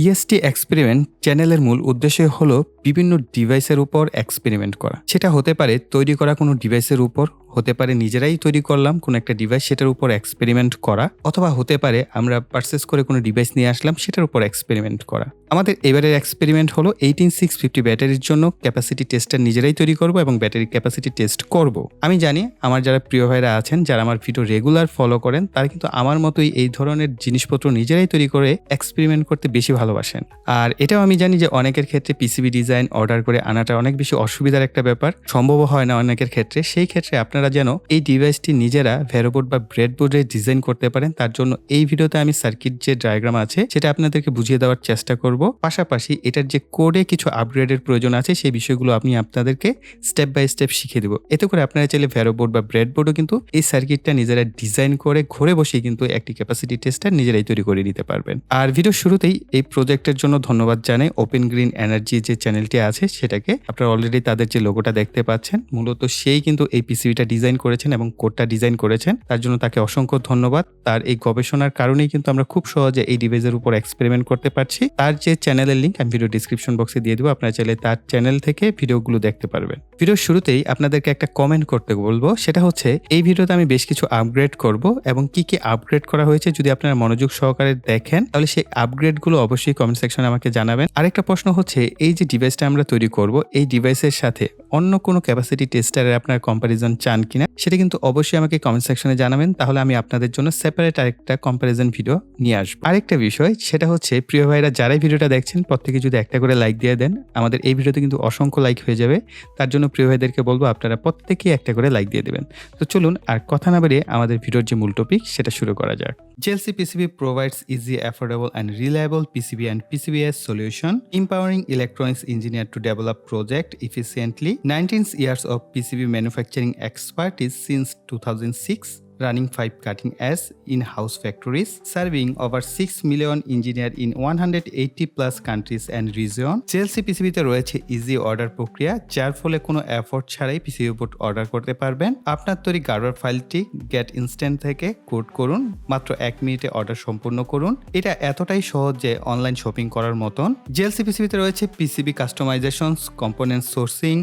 EST experiment চ্যানেলের মূল উদ্দেশ্য হলো বিভিন্ন ডিভাইসের উপর এক্সপেরিমেন্ট করা। সেটা হতে পারে তৈরি করা কোনো ডিভাইসের উপর, হতে পারে নিজেরাই তৈরি করলাম কোনো একটা ডিভাইস সেটার উপর এক্সপেরিমেন্ট করা, অথবা হতে পারে আমরা পারচেজ করে কোনো ডিভাইস নিয়ে আসলাম সেটার উপর এক্সপেরিমেন্ট করা। আমাদের এবারের এক্সপেরিমেন্ট হলো 18650 ব্যাটারির জন্য ক্যাপাসিটি টেস্টার নিজেরাই তৈরি করব এবং ব্যাটারি ক্যাপাসিটি টেস্ট করব। আমি জানি আমার যারা প্রিয় ভাইরা আছেন, যারা আমার ভিডিও রেগুলার ফলো করেন, তারা কিন্তু আমার মতোই এই ধরনের জিনিসপত্র নিজেরাই তৈরি করে এক্সপেরিমেন্ট করতে বেশি ভালোবাসেন। আর এটাও আমি জানি যে অনেকের ক্ষেত্রে পিসিবি ডিজাইন অর্ডার করে আনাটা অনেক বেশি অসুবিধার একটা ব্যাপার, সম্ভব হয় না অনেকের ক্ষেত্রে। সেই ক্ষেত্রে আপনারা যেন এই ডিভাইসটি নিজেরা ভেরোবোর্ড বা ব্রেডবোর্ডে ডিজাইন করতে পারেন, তার জন্য এই ভিডিওতে আমি সার্কিট যে ডায়াগ্রাম আছে সেটা আপনাদেরকে বুঝিয়ে দেওয়ার চেষ্টা করব। পাশাপাশি এটার যে কোডে কিছু আপগ্রেডের প্রয়োজন আছে সেই বিষয়গুলো আমি আপনাদেরকে স্টেপ বাই স্টেপ শিখিয়ে দেবো। এতে করে আপনারা চাইলে ভেরোবোর্ড বা ব্রেডবোর্ডও কিন্তু এই সার্কিটটা নিজেরা ডিজাইন করে ঘরে বসেই কিন্তু একটি ক্যাপাসিটি টেস্টার নিজেরাই তৈরি করে নিতে পারবেন। আর ভিডিও শুরুতেই এই প্রজেক্টের জন্য ধন্যবাদ জানাই ওপেন গ্রিন এনার্জি যে চ্যানেলটি আছে সেটাকে। আপনারা অলরেডি তাদের যে লোগোটা দেখতে পাচ্ছেন, মূলত সেই কিন্তু এই পিসিবিটা ডিজাইন করেছেন এবং কোডটা ডিজাইন করেছেন। তার জন্য তাকে অসংখ্য ধন্যবাদ। তার এই গবেষণার কারণেই কিন্তু আমরা খুব সহজে এই ডিভাইসের উপর এক্সপেরিমেন্ট করতে পারছি। তার যে চ্যানেলের লিংক আমি ভিডিও ডিসক্রিপশন বক্সে দিয়ে দেবো, আপনারা চাইলে তার চ্যানেল থেকে ভিডিওগুলো দেখতে পারবেন। ভিডিওর শুরুতেই আপনাদেরকে একটা কমেন্ট করতে বলবো, সেটা হচ্ছে এই ভিডিওতে আমি বেশ কিছু আপগ্রেড করব এবং কি কি আপগ্রেড করা হয়েছে যদি আপনারা মনোযোগ সহকারে দেখেন তাহলে সেই আপগ্রেডগুলো অবশ্যই কমেন্ট সেকশনে আমাকে জানাবেন। আরেকটা প্রশ্ন হচ্ছে, এই যে ডিভাইসটা আমরা তৈরি করব এই ডিভাইসের সাথে অন্য কোনো ক্যাপাসিটি টেস্টারের আপনার কম্পারিজন চান কিনা সেটা কিন্তু অবশ্যই আমাকে কমেন্ট সেকশনে জানাবেন, তাহলে আমি আপনাদের জন্য সেপারেট আরেকটা কম্পারিজন ভিডিও নিয়ে আসবো। আরেকটা বিষয় সেটা হচ্ছে, প্রিয় ভাইরা যারাই ভিডিওটা দেখছেন প্রত্যেকে যদি একটা করে লাইক দিয়ে দেন, আমাদের এই ভিডিওতে কিন্তু অসংখ্য লাইক হয়ে যাবে। তার জন্য প্রিয় ভাইদেরকে বলবো আপনারা প্রত্যেকেই একটা করে লাইক দিয়ে দেবেন। তো চলুন আর কথা না বাড়িয়ে আমাদের ভিডিওর যে মূল টপিক সেটা শুরু করা যাক। JLC PCB provides easy, affordable and reliable PCB and PCBS solution, empowering electronics engineer to develop project efficiently. 19 years of PCB manufacturing expertise since 2006. Running 5 cutting-edge in-house factories, serving over 6 million engineers in 180 plus countries and region. JLC PCBতে রয়েছে easy order প্রক্রিয়া, যার ফলে কোনো effort ছাড়াই PCB board order করতে পারবেন। আপনার তৈরি গার্ডওয়ার ফাইলটি গেট ইনস্ট্যান্ট থেকে কোড করুন, মাত্র 1 মিনিটে অর্ডার সম্পূর্ণ করুন। এটা এতটাই সহজ যে অনলাইন শপিং করার মতন। JLC PCBতে রয়েছে PCB customisations, component sourcing,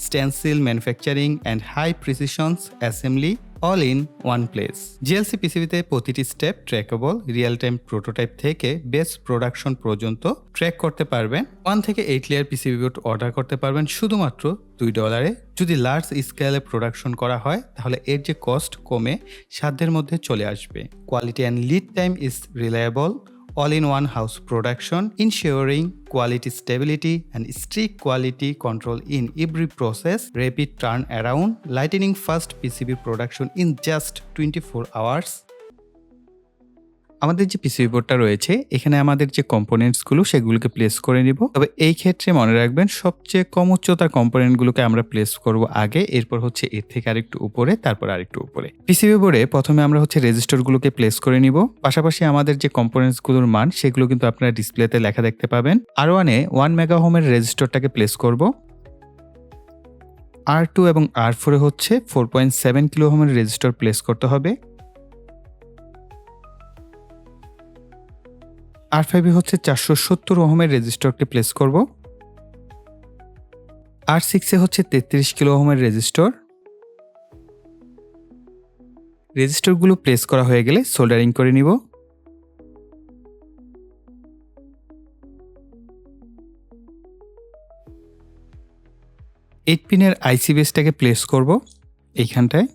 stencil manufacturing and high precisions assembly, all in one place. JLC PCBতে প্রতিটি step trackable, real time prototype থেকে বেস প্রোডাকশন পর্যন্ত ট্র্যাক করতে পারবেন। 1 থেকে 8 লেয়ার পিসিবি বোর্ড অর্ডার করতে পারবেন শুধুমাত্র $2। যদি লার্জ স্কেলে প্রোডাকশন করা হয় তাহলে এর যে কস্ট কমে সাধ্যের মধ্যে চলে আসবে। Quality and lead time is reliable, all-in-one house production, ensuring quality stability and strict quality control in every process, rapid turnaround, lightning fast PCB production in just 24 hours. আমাদের যে পিসিবি বোর্ডটা রয়েছে এখানে আমাদের যে কম্পোনেন্টসগুলো সেগুলোকে প্লেস করে নিব। তবে এই ক্ষেত্রে মনে রাখবেন সবচেয়ে কম উচ্চতার কম্পোনেন্টগুলোকে আমরা প্লেস করব আগে, এরপর হচ্ছে এর থেকে আরেকটু উপরে, তারপর আরেকটু উপরে। পিসিবি বোর্ডে প্রথমে আমরা হচ্ছে রেজিস্টরগুলোকে প্লেস করে নিব। পাশাপাশি আমাদের যে কম্পোনেন্টসগুলোর মান সেগুলো কিন্তু আপনারা ডিসপ্লেতে লেখা দেখতে পাবেন। R1 এ 1 মেগা ওহমের রেজিস্টরটাকে প্লেস করব। R2 এবং R4 এ হচ্ছে 4.7 কিলো ওহমের রেজিস্টর প্লেস করতে হবে। R5 এ হচ্ছে 470 ওহমের রেজিস্টরকে প্লেস করব। R6 এ হচ্ছে 33 কিলো ওহমের রেজিস্টর। রেজিস্টরগুলো প্লেস করা হয়ে গেলে সোল্ডারিং করে নিব। এইট পিনের আইসি বেসটাকে প্লেস করব এইখানটায়।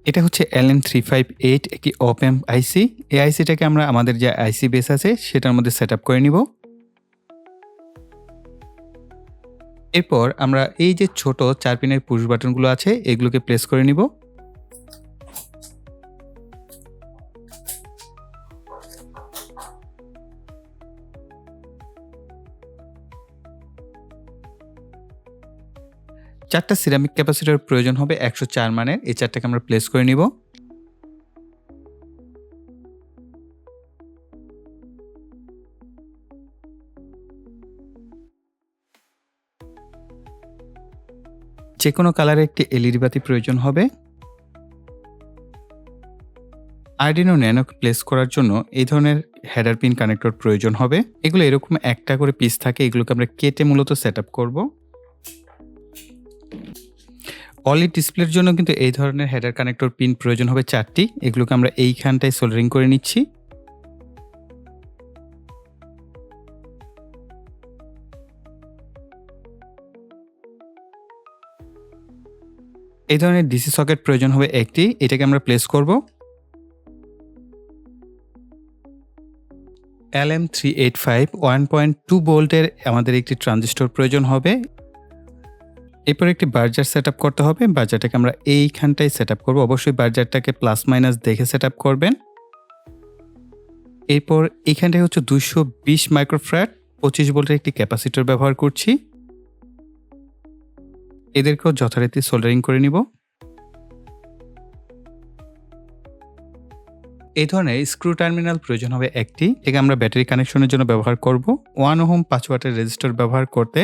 এটা হচ্ছে LM358 একটি অপ অ্যাম্প আইসি। এই আইসিটাকে আমরা আমাদের যে আইসি বেস আছে সেটার মধ্যে সেট আপ করে নিব। এরপর আমরা এই যে ছোট 4 পিনের পুশ বাটনগুলো আছে এগুলোকে প্লেস করে নিব। চারটা সিরামিক ক্যাপাসিটর প্রয়োজন হবে 104 মানের, এই চারটাকে আমরা প্লেস করে নিব। যে কোনো কালারে একটি এলইডি বাতি প্রয়োজন হবে। আরডিনো ন্যানো প্লেস করার জন্য এই ধরনের হেডার পিন কানেক্টর প্রয়োজন হবে। এগুলো এরকম একটা করে পিস থাকে, এগুলোকে আমরা কেটে মূলত সেট আপ করবো। OLED ডিসপ্লের জন্য কিন্তু এই ধরনের হেডার কানেক্টর পিন প্রয়োজন হবে 4টি। এগুলোকে আমরা এইখানটায় সোল্ডারিং করে নিচ্ছি। এই ধরনের ডিসি সকেট প্রয়োজন হবে একটি, এটাকে আমরা প্লেস করব। LM385 1.2 ভোল্টের আমাদের একটি ট্রানজিস্টর প্রয়োজন হবে। এরপর একটি বার্জার সেট আপ করতে হবে। বার্জারটাকে আমরা এইখানটায় সেট আপ করবো। অবশ্যই বার্জারটাকে প্লাস মাইনাস দেখে সেট আপ করবেন। এরপর এইখানটায় হচ্ছে 220 মাইক্রোফ্যারাড 25 ভোল্টের একটি ক্যাপাসিটর ব্যবহার করছি। এদেরকেও যথারীতি সোল্ডারিং করে নিব। এই ধরনের স্ক্রু টার্মিনাল প্রয়োজন হবে একটি, এটাকে আমরা ব্যাটারি কানেকশনের জন্য ব্যবহার করব। 1 ওহম 5 ওয়াটের রেজিস্টর ব্যবহার করতে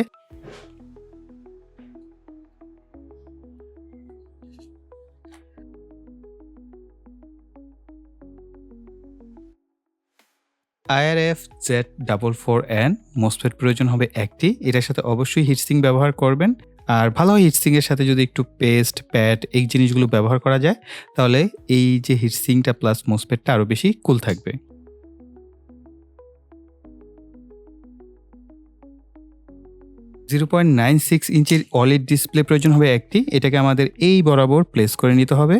IRF Z44N মোসফেট প্রয়োজন হবে একটি, এটার সাথে অবশ্যই হিটসিং ব্যবহার করবেন। আর ভালো হিটসিং এর সাথে যদি একটু পেস্ট প্যাড এই জিনিসগুলো ব্যবহার করা যায়, তাহলে এই যে হিটসিংটা প্লাস মোসফেটটা আরো বেশি কুল থাকবে। 0.96 ইঞ্চির OLED ডিসপ্লে প্রয়োজন হবে একটি, এটাকে আমাদের এই বরাবর প্লেস করে নিতে হবে।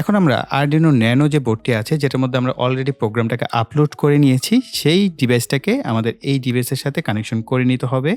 এখন আমরা আরডিনো ন্যানো যে বোর্ডটি আছে, যেটার মধ্যে আমরা অলরেডি প্রোগ্রামটাকে আপলোড করে নিয়েছি, সেই ডিভাইসটাকে আমাদের এই ডিভাইসের সাথে কানেকশন করে নিতে হবে।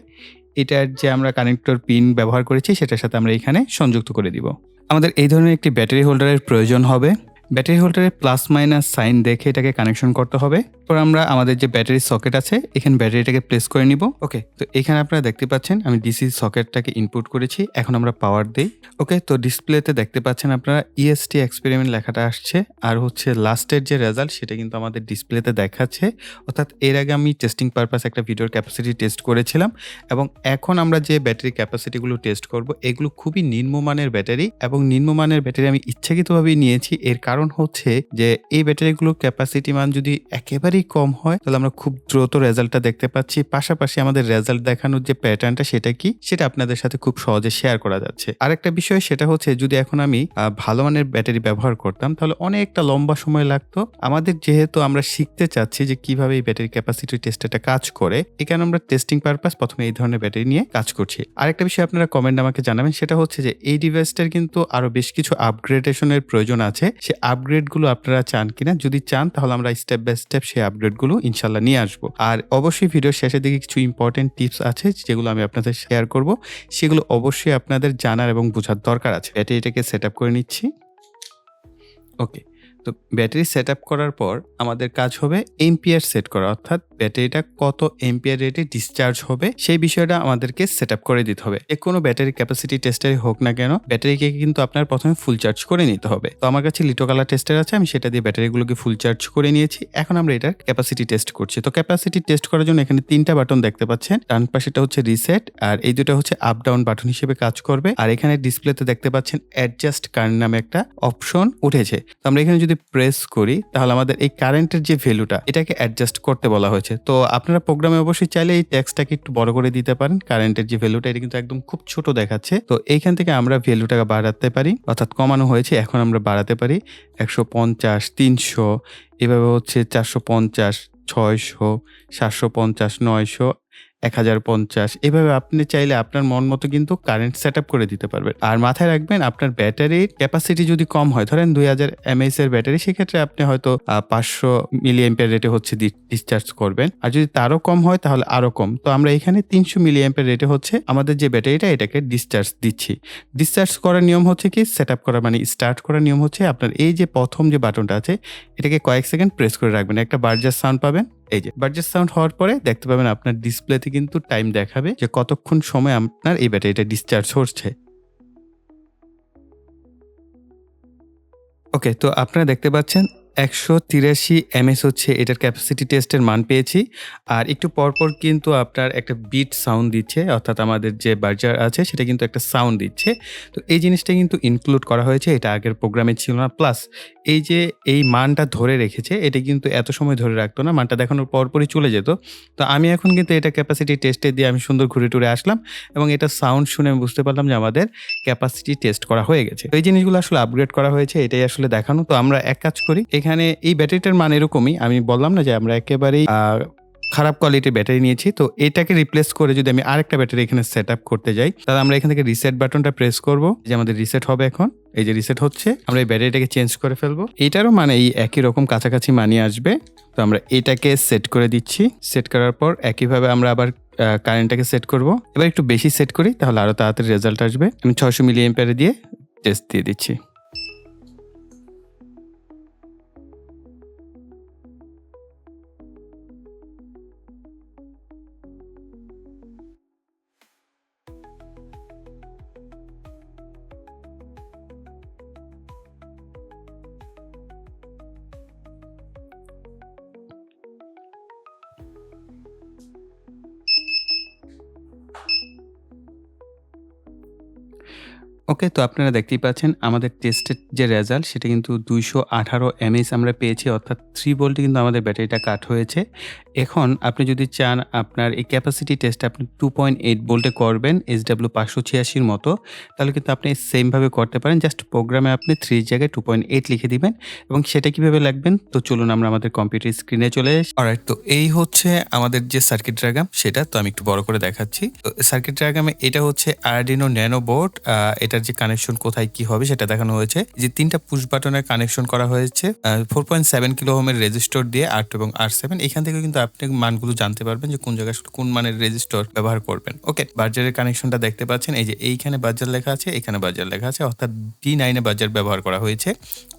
এটার যে আমরা কানেক্টর পিন ব্যবহার করেছি সেটার সাথে আমরা এখানে সংযুক্ত করে দিব। আমাদের এই ধরনের একটি ব্যাটারি হোল্ডারের প্রয়োজন হবে। ব্যাটারি হোল্ডারে প্লাস মাইনাস সাইন দেখে এটাকে কানেকশন করতে হবে। এরপর আমরা আমাদের যে ব্যাটারি সকেট আছে এখানে ব্যাটারিটাকে প্লেস করে নিব। ওকে, তো এখানে আপনারা দেখতে পাচ্ছেন আমি ডিসি সকেটটাকে ইনপুট করেছি। এখন আমরা পাওয়ার দেই। ওকে, তো ডিসপ্লেতে দেখতে পাচ্ছেন আপনারা EST এক্সপেরিমেন্ট লেখাটা আসছে, আর হচ্ছে লাস্টের যে রেজাল্ট সেটা কিন্তু আমাদের ডিসপ্লেতে দেখাচ্ছে। অর্থাৎ এর আগে আমি টেস্টিং পারপাস একটা ভিডিওর ক্যাপাসিটি টেস্ট করেছিলাম, এবং এখন আমরা যে ব্যাটারি ক্যাপাসিটিগুলো টেস্ট করব এগুলো খুবই নিম্নমানের ব্যাটারি, এবং নিম্নমানের ব্যাটারি আমি ইচ্ছাকৃতভাবেই নিয়েছি। এর কারণ হচ্ছে যে এই ব্যাটারিগুলোর ক্যাপাসিটি মান যদি একেবারেই কম হয় তাহলে আমরা খুব দ্রুত রেজাল্টটা দেখতে পাচ্ছি, পাশাপাশি আমাদের রেজাল্ট দেখানোর যে প্যাটার্নটা সেটা কি সেটা আপনাদের সাথে খুব সহজে শেয়ার করা যাচ্ছে। আরেকটা বিষয় সেটা হচ্ছে যদি এখন আমি ভালো মানের ব্যাটারি ব্যবহার করতাম তাহলে অনেকটা লম্বা সময় লাগতো। আমাদের যেহেতু আমরা শিখতে চাচ্ছি যে কিভাবে এই ব্যাটারি ক্যাপাসিটি টেস্টটা কাজ করে, এখানে আমরা টেস্টিং পারপাস প্রথমে এই ধরনের ব্যাটারি নিয়ে কাজ করছি। আরেকটা বিষয় আপনারা কমেন্ট আমাকে জানাবেন, সেটা হচ্ছে যে এই ডিভাইসটার কিন্তু আরো বেশ কিছু আপগ্রেডেশনের প্রয়োজন আছে। সে আপগ্রেডগুলো আপনারা চান কিনা, যদি চান তাহলে আমরা স্টেপ বাই স্টেপ সেই আপগ্রেডগুলো ইনশাল্লাহ নিয়ে আসবো। আর অবশ্যই ভিডিওর শেষের দিকে কিছু ইম্পর্টেন্ট টিপস আছে যেগুলো আমি আপনাদের শেয়ার করব, সেগুলো অবশ্যই আপনাদের জানার এবং বোঝার দরকার আছে। ব্যাটারিটাকে সেট আপ করে নিচ্ছি। ওকে, তো ব্যাটারি সেট আপ করার পর আমাদের কাজ হবে এম্পিয়ার সেট করা, অর্থাৎ ব্যাটারিটা কত এম্পিয়ার রেটে ডিসচার্জ হবে সেই বিষয়টা আমাদেরকে সেট আপ করে দিতে হবে। কোনো ব্যাটারি ক্যাপাসিটি টেস্টারই হোক না কেন, ব্যাটারিকে কিন্তু আপনার প্রথমে ফুল চার্জ করে নিতে হবে। তো আমার কাছে লিটো কালার টেস্টার আছে, আমি সেটা দিয়ে ব্যাটারিগুলোকে ফুল চার্জ করে নিয়েছি। এখন আমরা এটার ক্যাপাসিটি টেস্ট করছি। তো ক্যাপাসিটি টেস্ট করার জন্য এখানে 3টা বাটন দেখতে পাচ্ছেন। ডান পাশেটা হচ্ছে রিসেট, আর এই দুটো হচ্ছে আপ ডাউন বাটন হিসেবে কাজ করবে। আর এখানে ডিসপ্লেতে দেখতে পাচ্ছেন অ্যাডজাস্ট কারেন্ট নামে একটা অপশন উঠেছে। তো আমরা এখানে যদি প্রেস করি তাহলে আমাদের এই কারেন্টের যে ভ্যালুটা এটাকে অ্যাডজাস্ট করতে বলা হয়েছে। তো আপনারা প্রোগ্রামে অবশ্যই চাইলে এই টেক্সটটাকে একটু বড় করে দিতে পারেন। কারেন্টের যে ভ্যালুটা এটা কিন্তু একদম খুব ছোট দেখাচ্ছে। তো এইখান থেকে আমরা ভ্যালুটাকে বাড়াতে পারি, অর্থাৎ কমানো হয়েছে, এখন আমরা বাড়াতে পারি 150, 300, এভাবে হচ্ছে 450, 600, 750, 900, 1050, এভাবে আপনি চাইলে আপনার মন মতো কিন্তু কারেন্ট সেট আপ করে দিতে পারবেন। আর মাথায় রাখবেন আপনার ব্যাটারির ক্যাপাসিটি যদি কম হয়, ধরেন 2000 mAh এর ব্যাটারি, সেক্ষেত্রে আপনি হয়তো 500 মিলি অ্যাম্পিয়ার রেটে হচ্ছে ডিসচার্জ করবেন। আর যদি তারও কম হয় তাহলে আরো কম। তো আমরা এখানে 300 মিলি অ্যাম্পিয়ার রেটে হচ্ছে আমাদের যে ব্যাটারিটা এটাকে ডিসচার্জ দিচ্ছি। ডিসচার্জ করার নিয়ম হচ্ছে কি, সেট আপ করা মানে স্টার্ট করার নিয়ম হচ্ছে আপনার এই যে প্রথম যে বাটনটা আছে এটাকে কয়েক সেকেন্ড প্রেস করে রাখবেন, একটা বার্জার সাউন্ড পাবেন। এই যে বার্জার সাউন্ড হওয়ার পরে দেখতে পাবেন আপনার ডিসপ্লেতে কিন্তু টাইম দেখাবে যে কতক্ষণ সময় আপনার এই ব্যাটারিটা ডিসচার্জ হচ্ছে। ওকে, তো আপনারা দেখতে পাচ্ছেন 183 এমএস হচ্ছে এটার ক্যাপাসিটি টেস্টের মান পেয়েছি। আর একটু পরপর কিন্তু আপনার একটা বিট সাউন্ড দিচ্ছে, অর্থাৎ আমাদের যে বাজার আছে সেটা কিন্তু একটা সাউন্ড দিচ্ছে। তো এই জিনিসটা কিন্তু ইনক্লুড করা হয়েছে, এটা আগের প্রোগ্রামে ছিল না। প্লাস এই যে এই মানটা ধরে রেখেছে, এটা কিন্তু এত সময় ধরে রাখতো না, মানটা দেখানোর পরপরই চলে যেত। তো আমি এখন কিন্তু এটা ক্যাপাসিটি টেস্টে দিয়ে আমি সুন্দর ঘুরে টুরে আসলাম এবং এটা সাউন্ড শুনে আমি বুঝতে পারলাম যে আমাদের ক্যাপাসিটি টেস্ট করা হয়ে গেছে। তো এই জিনিসগুলো আসলে আপগ্রেড করা হয়েছে, এটাই আসলে দেখানো। তো আমরা এক কাজ করি, এখানে এই ব্যাটারিটার মান এরকমই, আমি বললাম না যে আমরা একেবারেই খারাপ কোয়ালিটির ব্যাটারি নিয়েছি। তো এটাকে রিপ্লেস করে যদি আমি আরেকটা ব্যাটারি এখানে সেট আপ করতে যাই, তাহলে আমরা এখান থেকে রিসেট বাটনটা প্রেস করব, যে আমাদের রিসেট হবে এখন। এই যে রিসেট হচ্ছে, আমরা এই ব্যাটারিটাকে চেঞ্জ করে ফেলবো। এটারও মানে এই একই রকম কাছাকাছি মানিয়ে আসবে। তো আমরা এটাকে সেট করে দিচ্ছি। সেট করার পর একইভাবে আমরা আবার কারেন্টটাকে সেট করব। এবার একটু বেশি সেট করি, তাহলে আরো তাড়াতাড়ি রেজাল্ট আসবে। আমি 600 মিলি এম্পিয়ার দিয়ে টেস্ট দিয়ে দিচ্ছি। ওকে, তো আপনারা দেখতেই পাচ্ছেন আমাদের টেস্টের যে রেজাল্ট সেটা কিন্তু 218 এমএএইচ আমরা পেয়েছি, অর্থাৎ 3 ভোল্টে কিন্তু আমাদের ব্যাটারিটা কাট হয়েছে। এখন আপনি যদি চান আপনার এই ক্যাপাসিটি টেস্টটা আপনি 2.8 ভোল্টে করবেন SW586 মতো, তাহলে কিন্তু আপনি সেমভাবে করতে পারেন। জাস্ট প্রোগ্রামে আপনি 3 এর জায়গায় 2.8 লিখে দিবেন এবং সেটা কিভাবে লিখবেন, তো চলুন আমরা আমাদের কম্পিউটার স্ক্রিনে চলে আসি। অলরাইট, তো এই হচ্ছে আমাদের যে সার্কিট ডায়াগ্রাম সেটা, তো আমি একটু বড় করে দেখাচ্ছি। তো সার্কিট ডায়াগ্রামে এটা হচ্ছে আরডিনো ন্যানো বোর্ড, এটার যে কানেকশন কোথায় কি হবে সেটা দেখানো হয়েছে। যে 3টা পুশ বাটনের কানেকশন করা হয়েছে 4.7 কিলো ওহমের রেজিস্টর দিয়ে R2 এবং R7। এখান থেকে কিন্তু আপনি মানগুলো জানতে পারবেন যে কোন জায়গায় কোন মানের রেজিস্টর ব্যবহার করবেন। ওকে, বাজারের কানেকশনটা দেখতে পাচ্ছেন, এই যে এইখানে বাজার লেখা আছে, এখানে বাজার লেখা আছে, অর্থাৎ D9 এ বাজার ব্যবহার করা হয়েছে।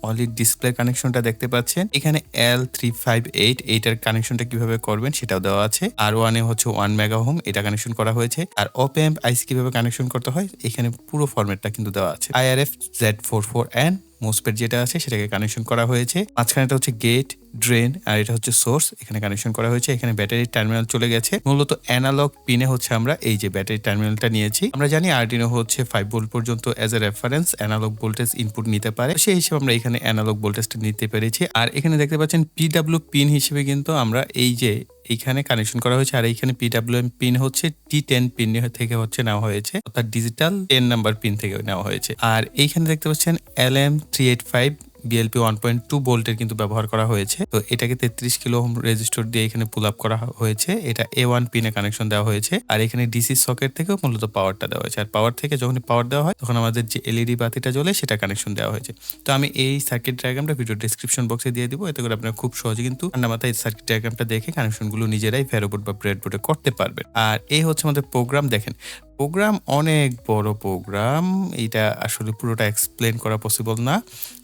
অনলি ডিসপ্লে কানেকশনটা দেখতে পাচ্ছেন, এখানে L358 এইটার কানেকশনটা কিভাবে করবেন সেটাও দেওয়া আছে। R1 এ হচ্ছে 1 মেগা ওহম, এটা কানেকশন করা হয়েছে। আর অপ অ্যাম্প আইসি কিভাবে কানেকশন করতে হয় এখানে পুরো ফরম্যাটটা কিন্তু দেওয়া আছে। IRF Z44N মোসপেট যেটা আছে সেটাকে কানেকশন করা হয়েছে। মাঝখানেটা হচ্ছে গেট, ড্রেন, আর এটা হচ্ছে সোর্স, এখানে কানেকশন করা হয়েছে। এখানে ব্যাটারির টার্মিনাল চলে গেছে। মূলত অ্যানালগ পিনে হচ্ছে আমরা এই যে ব্যাটারি টার্মিনালটা নিয়েছি। আমরা জানি আরডিনো হচ্ছে 5 ভোল্ট পর্যন্ত as a reference analog voltage input নিতে পারে, সেই হিসেবে আমরা এখানে অ্যানালগ ভোল্টেজটা নিতে পেরেছি। আর এখানে দেখতে পাচ্ছেন পিডব্লিউ পিন হিসেবে কিন্তু আমরা এই যে এইখানে কানেকশন করা হয়েছে। আর এইখানে পিডব্লিউএম পিন হচ্ছে T10 পিন থেকে হচ্ছে নেওয়া হয়েছে, অর্থাৎ ডিজিটাল 10 নাম্বার পিন থেকে নেওয়া হয়েছে। আর এইখানে দেখতে পাচ্ছেন LM385 বিএলপি 1.2 ভোল্টের কিন্তু ব্যবহার করা হয়েছে। তো এটাকে 33 কিলো ওহম রেজিস্টর দিয়ে এখানে পুল আপ করা হয়েছে। এটা A1 পিনে কানেকশন দেওয়া হয়েছে। আর এখানে ডিসি সকেট থেকেও মূলত পাওয়ারটা দেওয়া হয়েছে। আর পাওয়ার থেকে যখনই পাওয়ার দেওয়া হয় তখন আমাদের যে এলইডি বাতিটা জ্বলে সেটা কানেকশন দেওয়া হয়েছে। তো আমি এই সার্কিট ডায়াগ্রামটা ভিডিও ডেসক্রিপশন বক্সে দিয়ে দিব, এতে করে আপনারা খুব সহজে কিন্তু ঠান্ডা মাথায় সার্কিট ডায়াগ্রামটা দেখে কানেকশনগুলো নিজেরাই ফেরোবোর্ড বা ব্রেডবোর্ডে করতে পারবেন। আর এই হচ্ছে আমাদের প্রোগ্রাম। দেখেন প্রোগ্রাম অনেক বড় প্রোগ্রাম, এটা আসলে পুরোটা এক্সপ্লেন করা পসিবল না।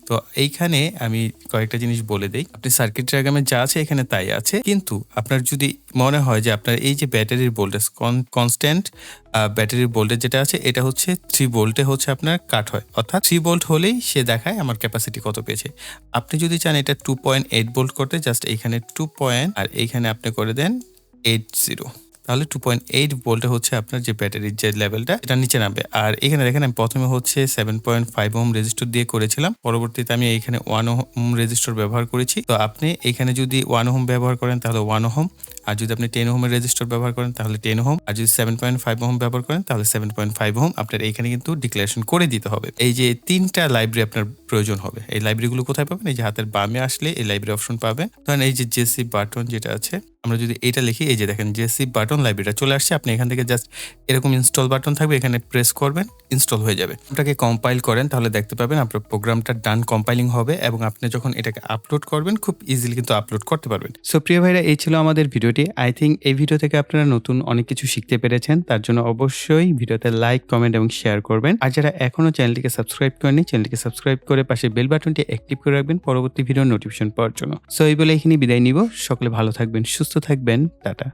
তো এইখানে আমি কয়েকটা জিনিস বলে দেই। আপনি সার্কিট ডায়াগ্রামে যা আছে এখানে তাই আছে, কিন্তু আপনার যদি মনে হয় যে আপনার এই যে ব্যাটারির ভোল্টেজ কনস্ট্যান্ট, ব্যাটারির ভোল্টেজ যেটা আছে এটা হচ্ছে 3 ভোল্টে হচ্ছে আপনার কাট হয়, অর্থাৎ 3 ভোল্ট হলেই সে দেখায় আমার ক্যাপাসিটি কত পেয়েছে। আপনি যদি চান এটা 2.8 ভোল্ট করতে, জাস্ট এইখানে 2 পয়েন্ট আর এইখানে আপনি করে দেন 80, তাহলে 2.8 ভোল্টে হচ্ছে আপনার যে ব্যাটারির যে লেভেলটা এটা নিচে নামবে। আর এখানে দেখেন আমি প্রথমে হচ্ছে 7.5 ওহম রেজিস্টর দিয়ে করেছিলাম, পরবর্তীতে আমি এইখানে 1 ওহম রেজিস্টর ব্যবহার করেছি। তো আপনি এখানে যদি 1 ওহম ব্যবহার করেন তাহলে 1 ওহম, আর যদি আপনি 10 ওহমের রেজিস্টর ব্যবহার করেন তাহলে 10 ওহম, আর যদি 7.5 ওহম ব্যবহার করেন তাহলে 7.5 ওহম আপনার এইখানে কিন্তু ডিক্লারেশন করে দিতে হবে। এই যে 3টা লাইব্রেরি আপনার প্রয়োজন হবে। এই লাইব্রেরিগুলো কোথায় পাবেন? এই যে হাতের বামে আসলে এই লাইব্রেরি অপশন পাবেন। ধরেন এই যে জেসি বাটন যেটা আছে, আমরা যদি এটা লিখি, এই যে দেখেন জেসি বাটন লাইব্রেরিটা চলে আসছে। আপনি এখান থেকে জাস্ট এরকম ইনস্টল বাটন থাকবে, এখানে প্রেস করবেন, ইনস্টল হয়ে যাবে। ওটাকে কম্পাইল করেন তাহলে দেখতে পাবেন আপনার প্রোগ্রামটা ডান কম্পাইলিং হবে এবং আপনি যখন এটাকে আপলোড করবেন খুব ইজিলি কিন্তু আপলোড করতে পারবেন। সো প্রিয় ভাইরা, এই ছিল আমাদের ভিডিওটি। আই থিঙ্ক এই ভিডিও থেকে আপনারা নতুন অনেক কিছু শিখতে পেরেছেন। তার জন্য অবশ্যই ভিডিওতে লাইক, কমেন্ট এবং শেয়ার করবেন। আর যারা এখনো চ্যানেলটিকে সাবস্ক্রাইব করেনি, চ্যানেলটিকে সাবস্ক্রাইব করে পাশে বেল বাটনটি অ্যাক্টিভ করে রাখবেন পরবর্তী ভিডিওর নোটিফিকেশন পাওয়ার জন্য। সো এই বলে এখানে বিদায় নিব। সকলে ভালো থাকবেন, সুস্থ থাকবেন, টাটা।